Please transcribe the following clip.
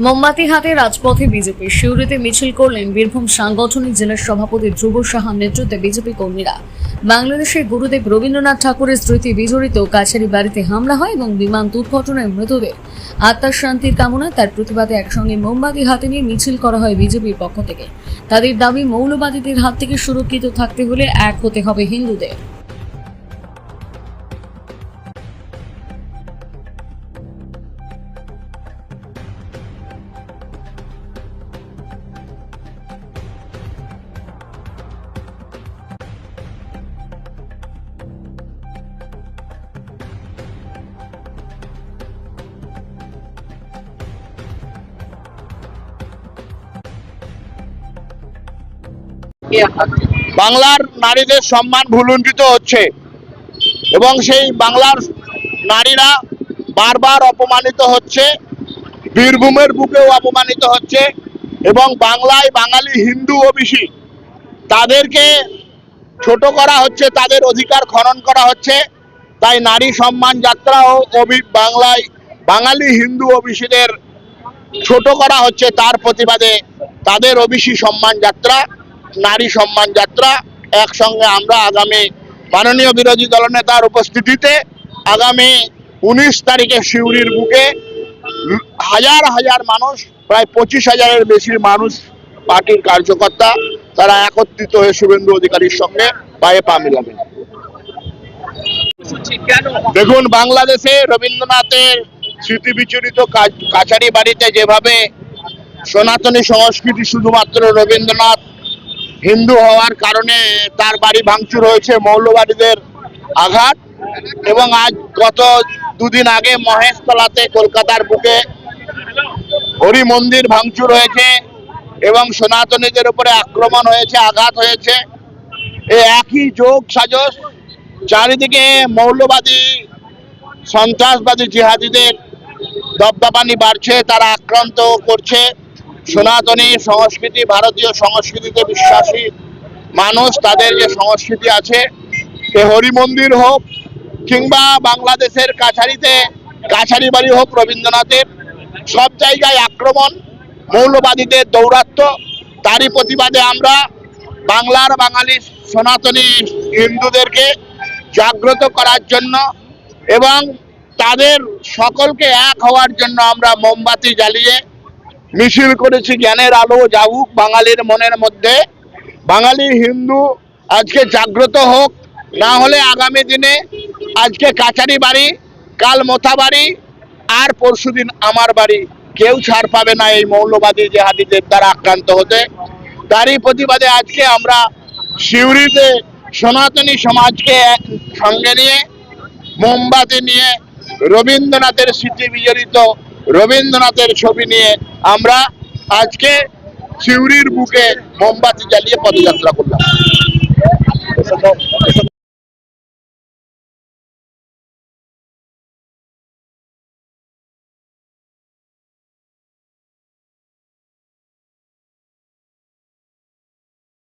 মোমবাতি হাতে রাজপথে বিজেপি শিউরিতে মিছিল করলেন বীরভূম সাংগঠনিক জেলার সভাপতি ধ্রুব সাহার নেতৃত্বে বিজেপি কর্মীরা। বাংলাদেশের গুরুদেব রবীন্দ্রনাথ ঠাকুরের স্মৃতি বিজড়িত কাছারি বাড়িতে হামলা হয় এবং বিমান দুর্ঘটনায় মৃতদের আত্মার শান্তির কামনায় তার প্রতিবাদে একসঙ্গে মোমবাতি হাতে নিয়ে মিছিল করা হয় বিজেপির পক্ষ থেকে। তাদের দাবি, মৌলবাদীদের হাত থেকে সুরক্ষিত থাকতে হলে এক হতে হবে হিন্দুদের। বাংলার নারীদের সম্মান ভুলুণ্ঠিত হচ্ছে এবং সেই বাংলার নারীরা বারবার অপমানিত হচ্ছে, বীরভূমের বুকেও অপমানিত হচ্ছে এবং বাংলায় বাঙালি হিন্দু ওবিসি তাদেরকে ছোট করা হচ্ছে, তাদের অধিকার খনন করা হচ্ছে। তাই নারী সম্মান যাত্রা ও বাংলায় বাঙালি হিন্দু ওবিসিদের ছোট করা হচ্ছে, তার প্রতিবাদে তাদের ওবিসি সম্মান যাত্রা, নারী সম্মান যাত্রা একসঙ্গে আমরা আগামী মাননীয় বিরোধী দলনেতার উপস্থিতিতে আগামী 19 তারিখে সিউড়ির বুকে হাজার হাজার মানুষ, প্রায় 25,000-এর বেশি মানুষ, পার্টির কার্যকর্তা তারা একত্রিত হয়ে শুভেন্দু অধিকারীর সঙ্গে পায়ে পা মিলাবেন। দেখুন, বাংলাদেশে রবীন্দ্রনাথের স্মৃতি বিচরিত কাছারি বাড়িতে যেভাবে সনাতনী সংস্কৃতি, শুধুমাত্র রবীন্দ্রনাথ হিন্দু হওয়ার কারণে তার বাড়ি ভাঙচুর হয়েছে, মৌলবাদীদের আঘাত, এবং আজ গত দুদিন আগে মহেশতলাতে কলকাতার বুকে হরি মন্দির ভাঙচুর হয়েছে এবং সনাতনীদের উপরে আক্রমণ হয়েছে, আঘাত হয়েছে। এই একই যোগ সাজস, চারিদিকে মৌলবাদী সন্ত্রাসবাদী জিহাদিদের দবদবানি বাড়ছে, তারা আক্রান্ত করছে সনাতনী সংস্কৃতি, ভারতীয় সংস্কৃতিতে বিশ্বাসী মানুষ, তাদের যে সংস্কৃতি আছে, সে হরি মন্দির হোক কিংবা বাংলাদেশের কাছারি বাড়ি হোক রবীন্দ্রনাথের, সব জায়গায় আক্রমণ, মৌলবাদীদের দৌরাত্ম্য। তারই প্রতিবাদে আমরা বাংলার বাঙালি সনাতনী হিন্দুদেরকে জাগ্রত করার জন্য এবং তাদের সকলকে এক হওয়ার জন্য আমরা মোমবাতি জ্বালিয়ে মিছিল করেছি। জ্ঞানের আলো জাগুক বাঙালির মনের মধ্যে, বাঙালি হিন্দু আজকে জাগ্রত হোক, না হলে আগামী দিনে আজকে কাছারি বাড়ি, কাল মোথা বাড়ি, আর পরশুদিন আমার বাড়ি, কেউ ছাড় পাবে না এই মৌলবাদী জেহাদিদের দ্বারা আক্রান্ত হতে। তারই প্রতিবাদে আজকে আমরা সিউড়িতে সনাতনী সমাজকে সঙ্গে নিয়ে মোমবাতি নিয়ে রবীন্দ্রনাথের স্মৃতি বিজড়িত রবীন্দ্রনাথের ছবি নিয়ে আমরা আজকে সিউড়ির বুকে মোমবাতি জ্বালিয়ে পদযাত্রা করলাম।